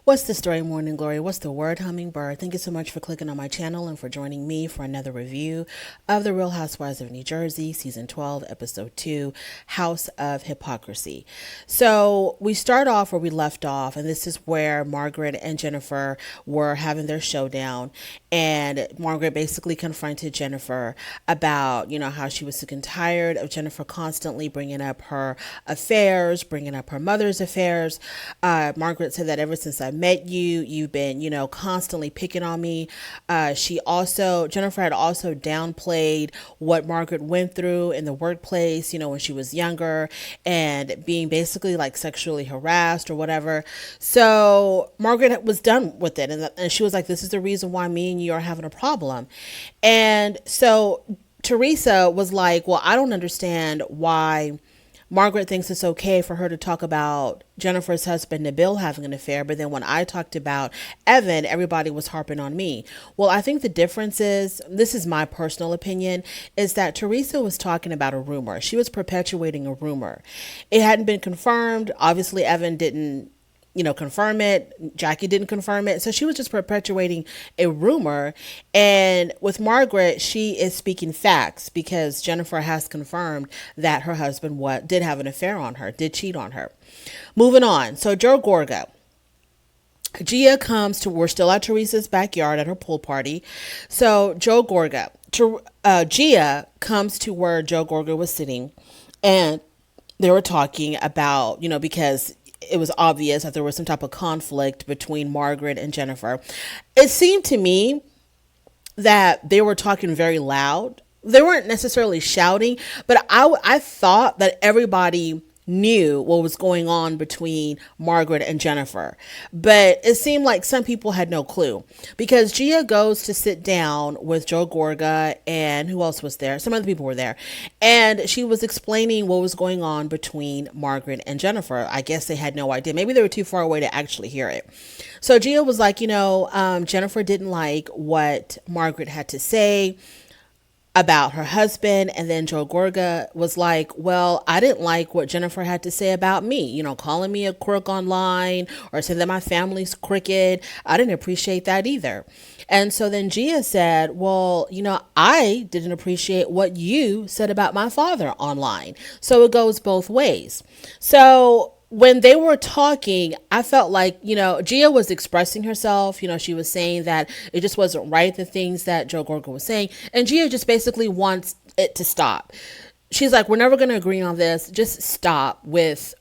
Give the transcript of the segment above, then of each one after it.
What's the story, Morning Glory? What's the word, Hummingbird? Thank you so much for clicking on my channel and for joining me for another review of The Real Housewives of New Jersey, Season 12, Episode 2, House of Hypocrisy. So we start off where we left off, and this is where Margaret and Jennifer were having their showdown. And Margaret basically confronted Jennifer about, how she was sick and tired of Jennifer constantly bringing up her affairs, bringing up her mother's affairs. Margaret said that ever since I met you, you've been, constantly picking on me. Jennifer had also downplayed what Margaret went through in the workplace, when she was younger and being basically like sexually harassed or whatever. So Margaret was done with it. And she was like, this is the reason why me and you are having a problem. And so Teresa was like, well, I don't understand why Margaret thinks it's okay for her to talk about Jennifer's husband, Nabil, having an affair. But then when I talked about Evan, everybody was harping on me. Well, I think the difference is, this is my personal opinion, is that Teresa was talking about a rumor. She was perpetuating a rumor. It hadn't been confirmed. Obviously, Evan didn't confirm it. Jackie didn't confirm it. So she was just perpetuating a rumor. And with Margaret, she is speaking facts because Jennifer has confirmed that her husband did have an affair on her, did cheat on her. Moving on. So Joe Gorga. Gia comes to, we're still at Teresa's backyard at her pool party. So Joe Gorga, Gia comes to where Joe Gorga was sitting, and they were talking about, because it was obvious that there was some type of conflict between Margaret and Jennifer. It seemed to me that they were talking very loud. They weren't necessarily shouting, but I thought that everybody knew what was going on between Margaret and Jennifer. But it seemed like some people had no clue, because Gia goes to sit down with Joe Gorga, and who else was there? Some other people were there. And she was explaining what was going on between Margaret and Jennifer. I guess they had no idea. Maybe they were too far away to actually hear it. So Gia was like, Jennifer didn't like what Margaret had to say about her husband. And then Joe Gorga was like, well, I didn't like what Jennifer had to say about me, calling me a crook online or saying that my family's crooked. I didn't appreciate that either. And so then Gia said, well, I didn't appreciate what you said about my father online. So it goes both ways. So when they were talking, I felt like, Gia was expressing herself. She was saying that it just wasn't right, the things that Joe Gorga was saying. And Gia just basically wants it to stop. She's like, we're never going to agree on this. Just stop with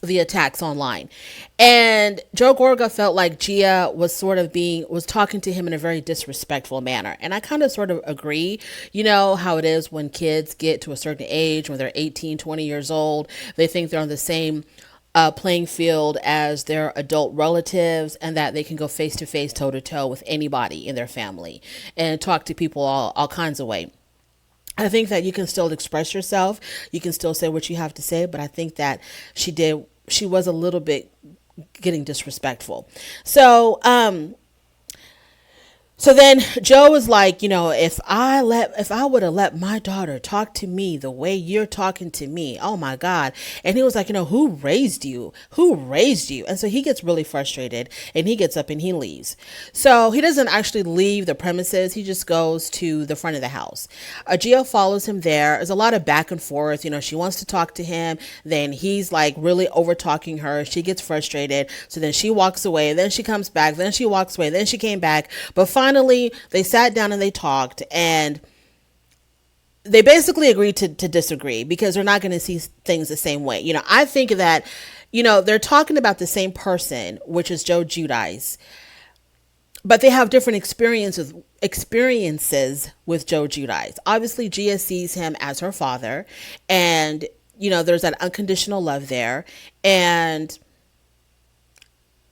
the attacks online. And Joe Gorga felt like Gia was was talking to him in a very disrespectful manner. And I kind of sort of agree. How it is when kids get to a certain age, when they're 18, 20 years old, they think they're on the same playing field as their adult relatives, and that they can go face to face, toe to toe with anybody in their family and talk to people all kinds of ways. I think that you can still express yourself. You can still say what you have to say, but I think that she was a little bit getting disrespectful. So then Joe was like, if I would have let my daughter talk to me the way you're talking to me, oh my God. And he was like, who raised you? Who raised you? And so he gets really frustrated, and he gets up and he leaves. So he doesn't actually leave the premises. He just goes to the front of the house. Gia follows him there. There's a lot of back and forth. She wants to talk to him. Then he's like really over talking her. She gets frustrated. So then she walks away. Then she comes back. Then she walks away. Then she came back. But finally, they sat down and they talked, and they basically agreed to disagree, because they're not going to see things the same way. I think that, they're talking about the same person, which is Joe Giudice, but they have different experiences with Joe Giudice. Obviously, Gia sees him as her father, and, there's that unconditional love there. And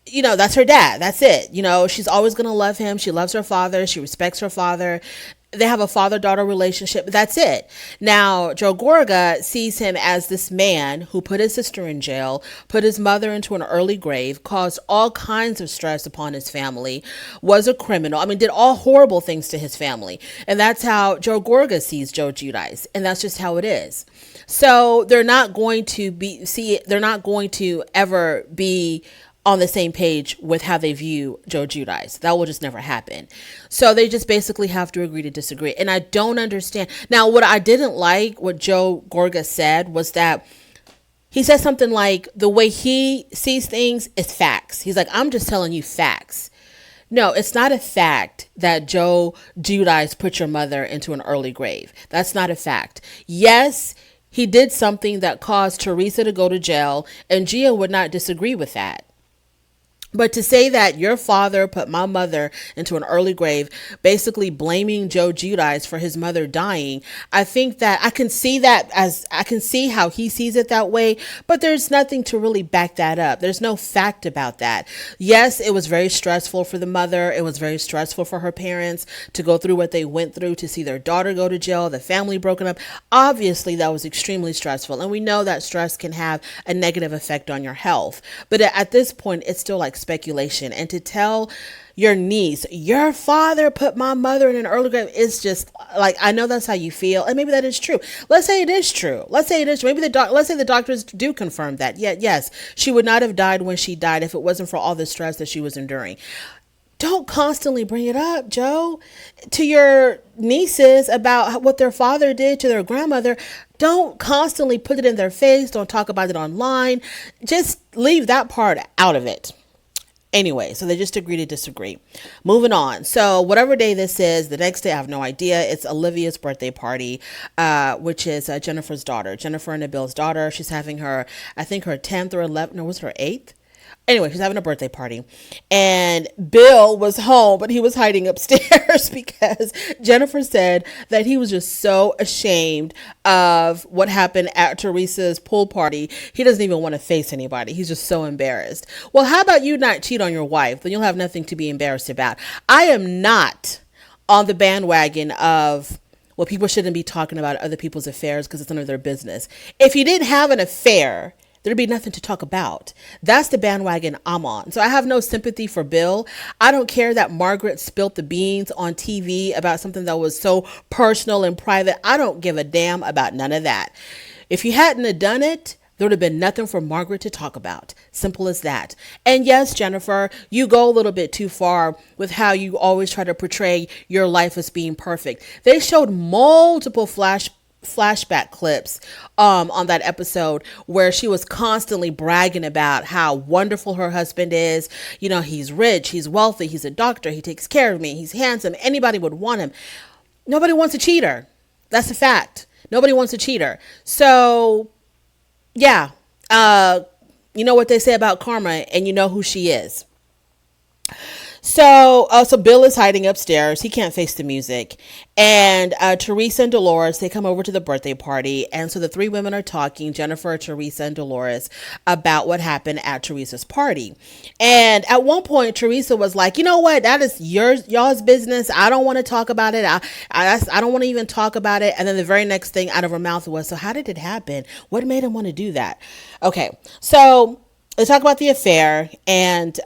that's her dad. That's it. She's always going to love him. She loves her father. She respects her father. They have a father-daughter relationship. That's it. Now, Joe Gorga sees him as this man who put his sister in jail, put his mother into an early grave, caused all kinds of stress upon his family, was a criminal. Did all horrible things to his family. And that's how Joe Gorga sees Joe Giudice. And that's just how it is. So they're not going to ever be on the same page with how they view Joe Giudice. That will just never happen. So they just basically have to agree to disagree. And I don't understand. Now, what I didn't like, what Joe Gorga said, was that he said something like, the way he sees things is facts. He's like, I'm just telling you facts. No, it's not a fact that Joe Giudice put your mother into an early grave. That's not a fact. Yes, he did something that caused Teresa to go to jail, and Gia would not disagree with that. But to say that your father put my mother into an early grave, basically blaming Joe Giudice for his mother dying, I think that I can see how he sees it that way, but there's nothing to really back that up. There's no fact about that. Yes, it was very stressful for the mother. It was very stressful for her parents to go through what they went through, to see their daughter go to jail, the family broken up. Obviously, that was extremely stressful. And we know that stress can have a negative effect on your health. But at this point, it's still like speculation. And to tell your niece, your father put my mother in an early grave, is just like, I know that's how you feel, and maybe that is true. Let's say it is true. Let's say it is true. Maybe let's say the doctors do confirm that. Yeah, yes, she would not have died when she died if it wasn't for all the stress that she was enduring. Don't constantly bring it up, Joe, to your nieces about what their father did to their grandmother. Don't constantly put it in their face. Don't talk about it online. Just leave that part out of it. Anyway, so they just agree to disagree. Moving on. So whatever day this is, the next day, I have no idea. It's Olivia's birthday party, which is Jennifer's daughter. Jennifer and Nabil's daughter. She's having her, I think her 10th or 11th, no, was it her 8th? Anyway, she's having a birthday party, and Bill was home, but he was hiding upstairs because Jennifer said that he was just so ashamed of what happened at Teresa's pool party. He doesn't even want to face anybody. He's just so embarrassed. Well, how about you not cheat on your wife? Then you'll have nothing to be embarrassed about. I am not on the bandwagon of, well, people shouldn't be talking about other people's affairs because it's none of their business. If you didn't have an affair, there'd be nothing to talk about. That's the bandwagon I'm on. So I have no sympathy for Bill. I don't care that Margaret spilt the beans on TV about something that was so personal and private. I don't give a damn about none of that. If you hadn't have done it, there would have been nothing for Margaret to talk about. Simple as that. And yes, Jennifer, you go a little bit too far with how you always try to portray your life as being perfect. They showed multiple flashback clips on that episode where she was constantly bragging about how wonderful her husband is. You know, he's rich, he's wealthy, he's a doctor, he takes care of me, he's handsome, anybody would want him. Nobody wants a cheater. That's a fact. Nobody wants a cheater. So yeah, you know what they say about karma, and you know who she is. So Bill is hiding upstairs. He can't face the music. And Teresa and Dolores, they come over to the birthday party. And so the three women are talking, Jennifer, Teresa, and Dolores, about what happened at Teresa's party. And at one point, Teresa was like, you know what? That is y'all's business. I don't want to talk about it. I don't want to even talk about it. And then the very next thing out of her mouth was, so how did it happen? What made him want to do that? Okay, so let's talk about the affair. And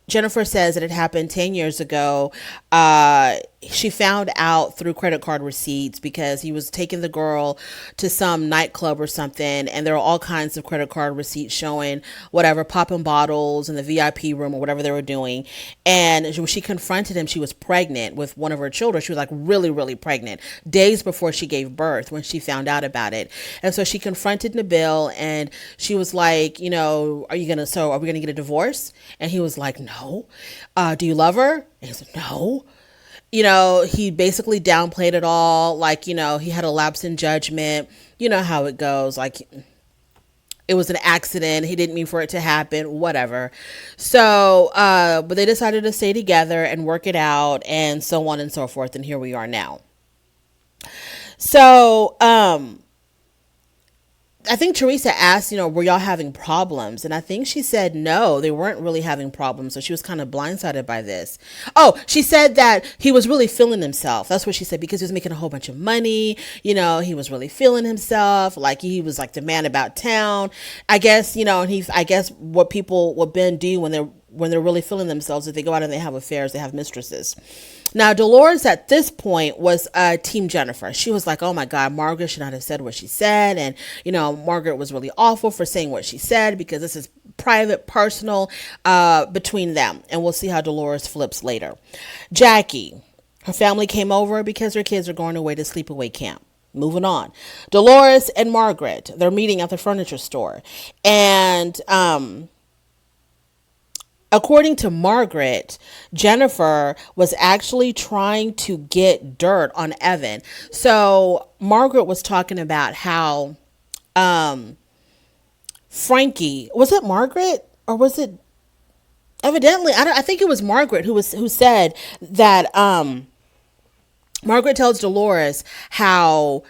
Jennifer says that it happened 10 years ago. She found out through credit card receipts because he was taking the girl to some nightclub or something, and there were all kinds of credit card receipts showing whatever, popping bottles in the VIP room or whatever they were doing. And when she confronted him, she was pregnant with one of her children. She was like really, really pregnant, days before she gave birth when she found out about it. And so she confronted Nabil, and she was like, you know, are we going to get a divorce? And he was like, no. Do you love her? And he said, no. You know, he basically downplayed it all. Like, you know, he had a lapse in judgment. You know how it goes. Like, it was an accident. He didn't mean for it to happen, whatever. So, but they decided to stay together and work it out and so on and so forth. And here we are now. So, I think Teresa asked, you know, were y'all having problems? And I think she said no, they weren't really having problems. So she was kind of blindsided by this. Oh, she said that he was really feeling himself. That's what she said, because he was making a whole bunch of money. You know, he was really feeling himself. Like he was like the man about town. I guess, you know, and I guess what men do when they're really feeling themselves, if they go out and they have affairs, they have mistresses. Now, Dolores at this point was Team Jennifer. She was like, oh my God, Margaret should not have said what she said. And, you know, Margaret was really awful for saying what she said because this is private, personal, between them. And we'll see how Dolores flips later. Jackie, her family came over because her kids are going away to sleepaway camp. Moving on. Dolores and Margaret, they're meeting at the furniture store. And according to Margaret, Jennifer was actually trying to get dirt on Evan. So Margaret was talking about how Frankie, was it Margaret or was it evidently, I think it was Margaret who said that Margaret tells Dolores how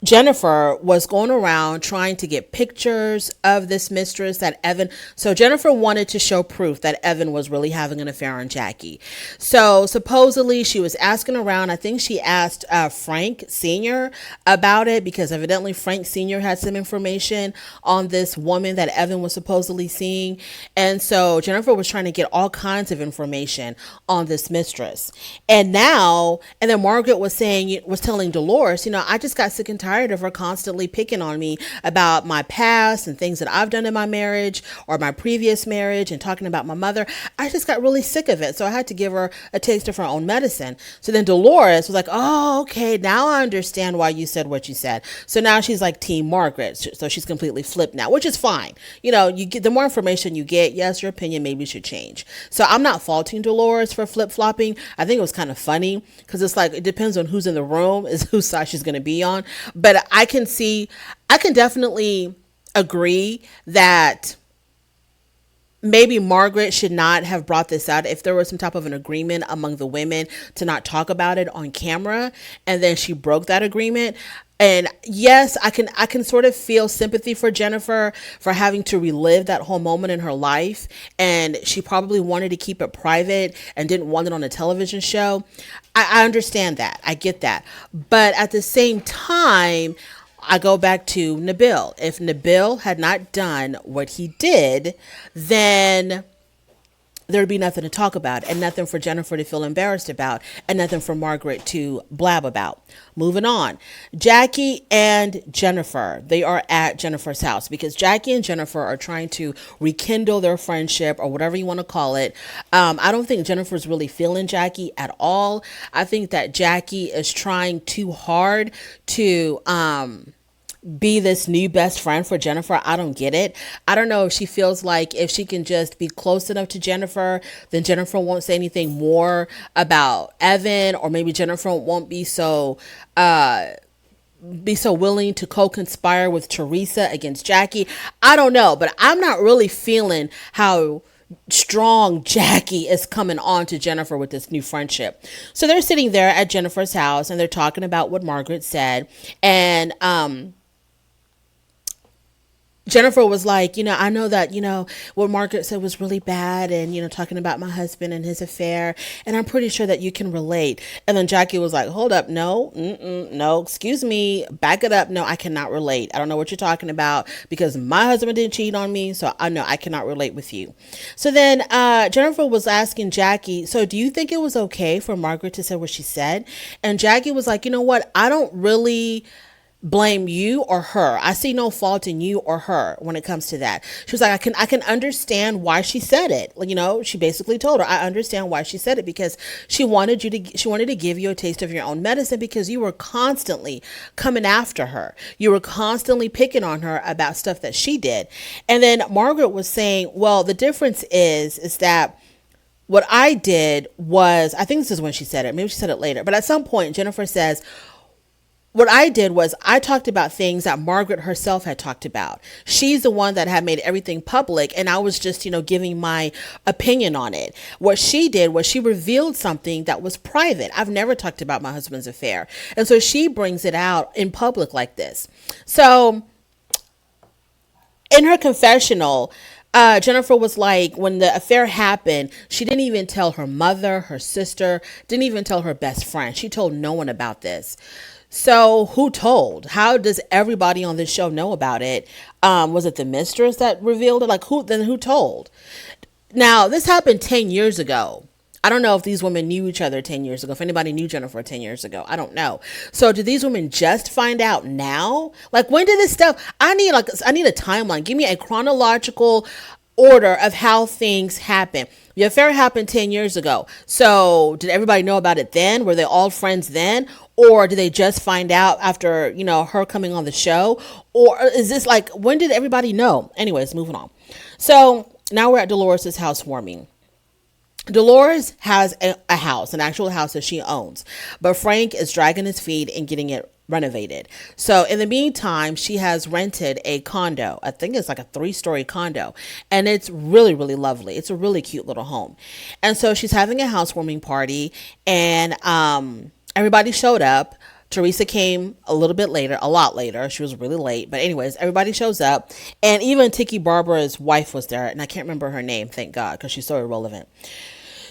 Jennifer was going around trying to get pictures of this mistress that Evan. So Jennifer wanted to show proof that Evan was really having an affair on Jackie. So supposedly she was asking around. I think she asked Frank Sr. about it because evidently Frank Sr. had some information on this woman that Evan was supposedly seeing. And so Jennifer was trying to get all kinds of information on this mistress. And then Margaret was telling Dolores, I just got sick and tired of her constantly picking on me about my past and things that I've done in my marriage or my previous marriage and talking about my mother. I just got really sick of it. So I had to give her a taste of her own medicine. So then Dolores was like, oh, okay, now I understand why you said what you said. So now she's like Team Margaret. So she's completely flipped now, which is fine. You get the more information you get, yes, your opinion maybe should change. So I'm not faulting Dolores for flip-flopping. I think it was kind of funny because it's like, it depends on who's in the room is whose side she's going to be on. But I can definitely agree that maybe Margaret should not have brought this out if there was some type of an agreement among the women to not talk about it on camera. And then she broke that agreement. And yes, I can sort of feel sympathy for Jennifer for having to relive that whole moment in her life. And she probably wanted to keep it private and didn't want it on a television show. I understand that. I get that. But at the same time, I go back to Nabil. If Nabil had not done what he did, then there'd be nothing to talk about and nothing for Jennifer to feel embarrassed about and nothing for Margaret to blab about. Moving on. Jackie and Jennifer, they are at Jennifer's house because Jackie and Jennifer are trying to rekindle their friendship or whatever you want to call it. I don't think Jennifer's really feeling Jackie at all. I think that Jackie is trying too hard to, be this new best friend for Jennifer. I don't get it. I don't know if she feels like if she can just be close enough to Jennifer, then Jennifer won't say anything more about Evan, or maybe Jennifer won't be so willing to co-conspire with Teresa against Jackie. I don't know, but I'm not really feeling how strong Jackie is coming on to Jennifer with this new friendship. So they're sitting there at Jennifer's house and they're talking about what Margaret said. And Jennifer was like, I know that, what Margaret said was really bad and, talking about my husband and his affair. And I'm pretty sure that you can relate. And then Jackie was like, hold up. No, no, excuse me. Back it up. No, I cannot relate. I don't know what you're talking about because my husband didn't cheat on me. So I know I cannot relate with you. So then Jennifer was asking Jackie, so do you think it was okay for Margaret to say what she said? And Jackie was like, you know what? I don't really blame you or her. I see no fault in you or her when it comes to that. She was like, I can understand why she said it. She basically told her, I understand why she said it because she wanted to give you a taste of your own medicine because you were constantly coming after her. You were constantly picking on her about stuff that she did. And then Margaret was saying, well, the difference is that what I did was, I think this is when she said it, maybe she said it later, but at some point Jennifer says, what I did was I talked about things that Margaret herself had talked about. She's the one that had made everything public, and I was just, giving my opinion on it. What she did was she revealed something that was private. I've never talked about my husband's affair. And so she brings it out in public like this. So in her confessional, Jennifer was like, when the affair happened, she didn't even tell her mother, her sister, didn't even tell her best friend. She told no one about this. So who told? How does everybody on this show know about it? Was it the mistress that revealed it? Like who told? Now, this happened 10 years ago. I don't know if these women knew each other 10 years ago. If anybody knew Jennifer 10 years ago, I don't know. So did these women just find out now? Like when did this stuff, I need a timeline. Give me a chronological order of how things happen. The affair happened 10 years ago. So did everybody know about it then? Were they all friends then? Or did they just find out after, her coming on the show? Or is this like, when did everybody know? Anyways, moving on. So now we're at Dolores' housewarming. Dolores has a house, an actual house that she owns, but Frank is dragging his feet and getting it renovated. So in the meantime, she has rented a condo. I think it's like a 3-story condo, and it's really, really lovely. It's a really cute little home. And so she's having a housewarming party, and everybody showed up. Teresa came a little bit later, a lot later. She was really late. But anyways, everybody shows up. And even Tiki Barbara's wife was there. And I can't remember her name, thank God, because she's so irrelevant.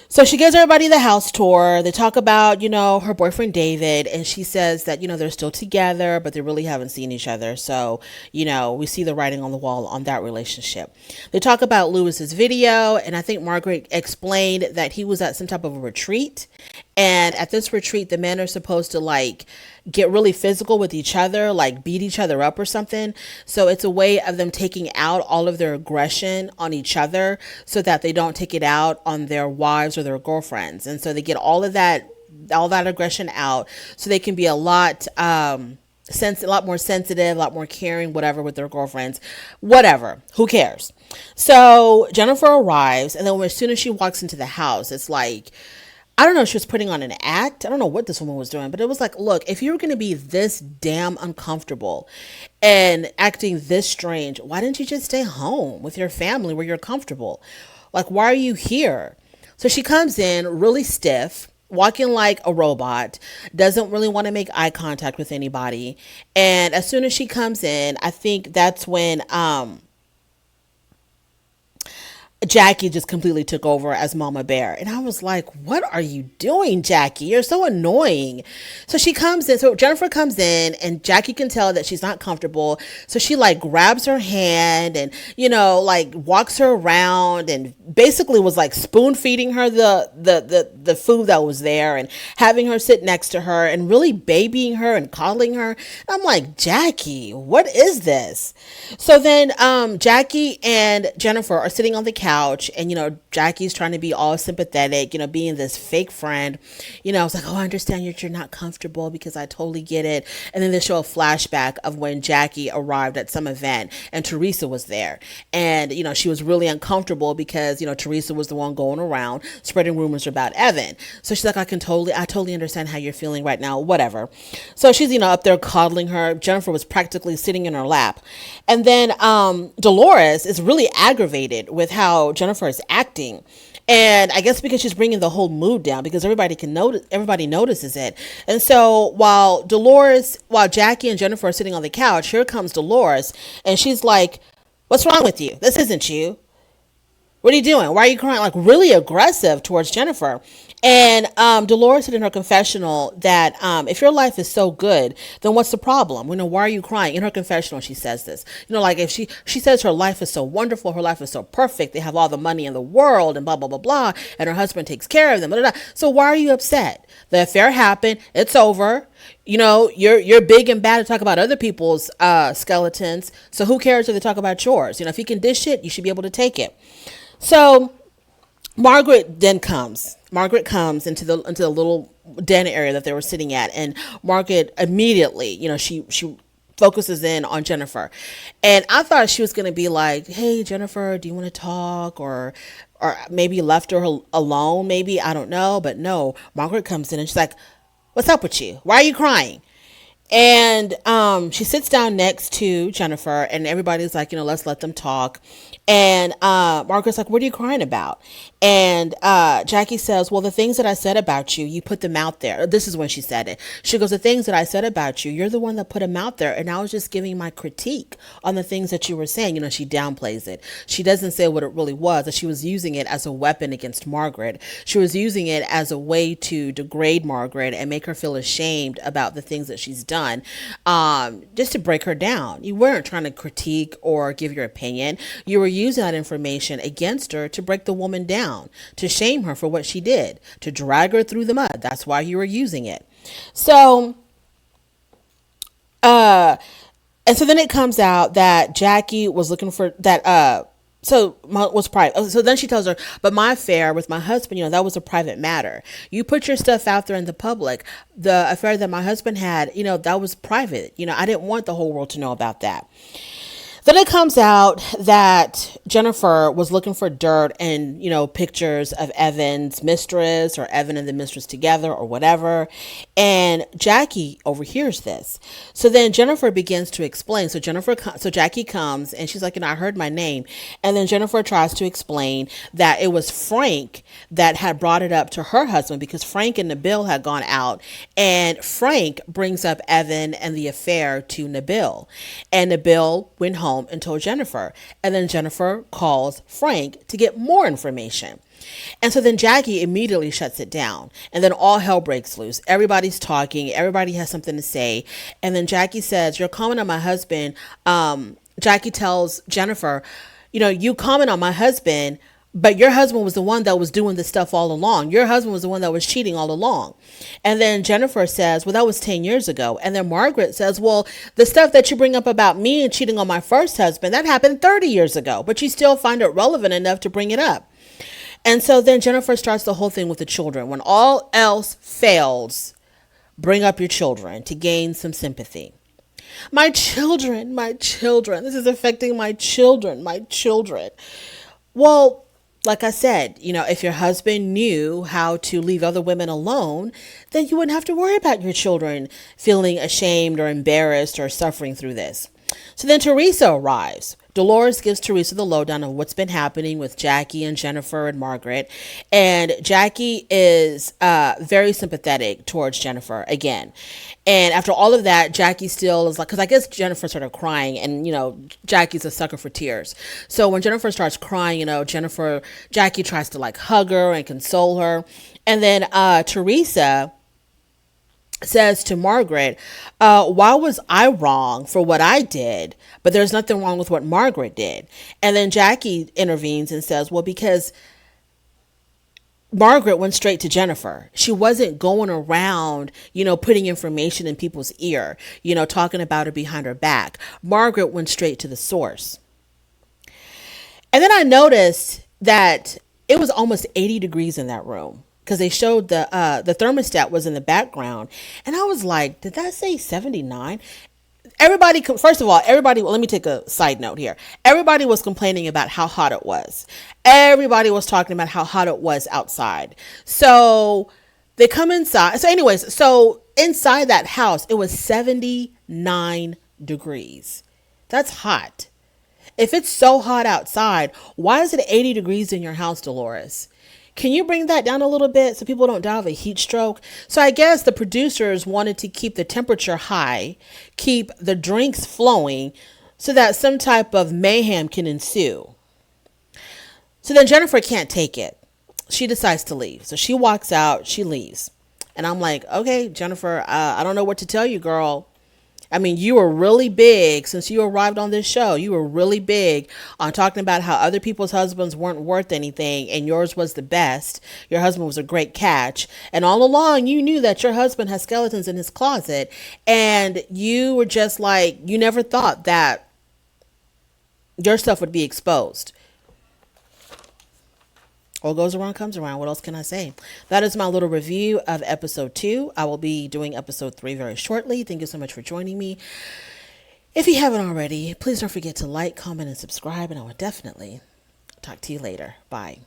So she gives everybody the house tour. They talk about, her boyfriend David, and she says that, they're still together, but they really haven't seen each other. So, we see the writing on the wall on that relationship. They talk about Lewis's video, and I think Margaret explained that he was at some type of a retreat. And at this retreat, the men are supposed to like get really physical with each other, like beat each other up or something. So it's a way of them taking out all of their aggression on each other so that they don't take it out on their wives or their girlfriends. And so they get all that aggression out so they can be a lot, a lot more sensitive, a lot more caring, whatever, with their girlfriends, whatever, who cares? So Jennifer arrives, and then as soon as she walks into the house, it's like, I don't know if she was putting on an act. I don't know what this woman was doing, but it was like, look, if you're going to be this damn uncomfortable and acting this strange, why didn't you just stay home with your family where you're comfortable? Like, why are you here? So she comes in really stiff, walking like a robot, doesn't really want to make eye contact with anybody. And as soon as she comes in, I think that's when Jackie just completely took over as Mama Bear. And I was like, what are you doing, Jackie? You're so annoying. So she comes in. So Jennifer comes in, and Jackie can tell that she's not comfortable. So she like grabs her hand and, like walks her around and basically was like spoon feeding her the food that was there and having her sit next to her and really babying her and coddling her. I'm like, Jackie, what is this? So then Jackie and Jennifer are sitting on the couch, and Jackie's trying to be all sympathetic, being this fake friend. I was like, oh, I understand you're not comfortable because I totally get it. And then they show a flashback of when Jackie arrived at some event and Teresa was there, and she was really uncomfortable because Teresa was the one going around spreading rumors about Evan. So she's like, I totally understand how you're feeling right now, whatever. So she's up there coddling her. Jennifer was practically sitting in her lap. And then Dolores is really aggravated with how Jennifer is acting. And I guess because she's bringing the whole mood down, because everybody notices it. And so while Jackie and Jennifer are sitting on the couch, here comes Dolores, and she's like, what's wrong with you? This isn't you. What are you doing? Why are you crying? Like really aggressive towards Jennifer. And Dolores said in her confessional that if your life is so good, then what's the problem? Why are you crying? In her confessional, she says this. Like if she says her life is so wonderful, her life is so perfect, they have all the money in the world and blah, blah, blah, blah, and her husband takes care of them. Blah, blah, blah. So why are you upset? The affair happened. It's over. You're big and bad to talk about other people's skeletons. So who cares if they talk about yours? If you can dish it, you should be able to take it. So Margaret comes into the little den area that they were sitting at, and Margaret immediately, she focuses in on Jennifer. And I thought she was going to be like, hey, Jennifer, do you want to talk? Or maybe left her alone, maybe, I don't know. But no, Margaret comes in and she's like, what's up with you? Why are you crying? And she sits down next to Jennifer, and everybody's like, let's let them talk. And Margaret's like, what are you crying about? And Jackie says, well, the things that I said about you, you put them out there. This is when she said it. She goes, the things that I said about you, you're the one that put them out there. And I was just giving my critique on the things that you were saying. She downplays it. She doesn't say what it really was, that she was using it as a weapon against Margaret. She was using it as a way to degrade Margaret and make her feel ashamed about the things that she's done, just to break her down. You weren't trying to critique or give your opinion. You were using that information against her to break the woman down, to shame her for what she did, to drag her through the mud. That's why you were using it. So, and so then it comes out that Jackie was looking for that, was private. So then she tells her, but my affair with my husband, that was a private matter. You put your stuff out there in the public. The affair that my husband had, that was private. I didn't want the whole world to know about that. Then it comes out that Jennifer was looking for dirt and, pictures of Evan's mistress or Evan and the mistress together or whatever. And Jackie overhears this. So then Jennifer begins to explain. So Jackie comes and she's like, I heard my name. And then Jennifer tries to explain that it was Frank that had brought it up to her husband because Frank and Nabil had gone out, and Frank brings up Evan and the affair to Nabil. And Nabil went home and told Jennifer. And then Jennifer calls Frank to get more information. And so then Jackie immediately shuts it down. And then all hell breaks loose. Everybody's talking. Everybody has something to say. And then Jackie says, you're commenting on my husband. Jackie tells Jennifer, you comment on my husband, but your husband was the one that was doing this stuff all along. Your husband was the one that was cheating all along. And then Jennifer says, well, that was 10 years ago. And then Margaret says, well, the stuff that you bring up about me and cheating on my first husband, that happened 30 years ago, but you still find it relevant enough to bring it up. And so then Jennifer starts the whole thing with the children. When all else fails, bring up your children to gain some sympathy. My children, this is affecting my children. Well, like I said, if your husband knew how to leave other women alone, then you wouldn't have to worry about your children feeling ashamed or embarrassed or suffering through this. So then Teresa arrives. Dolores gives Teresa the lowdown of what's been happening with Jackie and Jennifer and Margaret. And Jackie is very sympathetic towards Jennifer again. And after all of that, Jackie still is like, because I guess Jennifer started crying, and, Jackie's a sucker for tears. So when Jennifer starts crying, Jackie tries to like hug her and console her. And then Teresa says to Margaret, why was I wrong for what I did? But there's nothing wrong with what Margaret did. And then Jackie intervenes and says, well, because Margaret went straight to Jennifer. She wasn't going around, putting information in people's ear, talking about her behind her back. Margaret went straight to the source. And then I noticed that it was almost 80 degrees in that room, because they showed the thermostat was in the background. And I was like, did that say 79? First of all, let me take a side note here. Everybody was complaining about how hot it was. Everybody was talking about how hot it was outside. So they come inside. So inside that house, it was 79 degrees. That's hot. If it's so hot outside, why is it 80 degrees in your house, Dolores? Can you bring that down a little bit so people don't die of a heat stroke? So I guess the producers wanted to keep the temperature high, keep the drinks flowing, so that some type of mayhem can ensue. So then Jennifer can't take it. She decides to leave. So she walks out, she leaves. And I'm like, okay, Jennifer, I don't know what to tell you, girl. I mean, you were really big since you arrived on this show. You were really big on talking about how other people's husbands weren't worth anything and yours was the best. Your husband was a great catch. And all along, you knew that your husband has skeletons in his closet. And you were just like, you never thought that your stuff would be exposed. What goes around comes around. What else can I say? That is my little review of episode 2. I will be doing episode 3 very shortly. Thank you so much for joining me. If you haven't already, please don't forget to like, comment, and subscribe. And I will definitely talk to you later. Bye.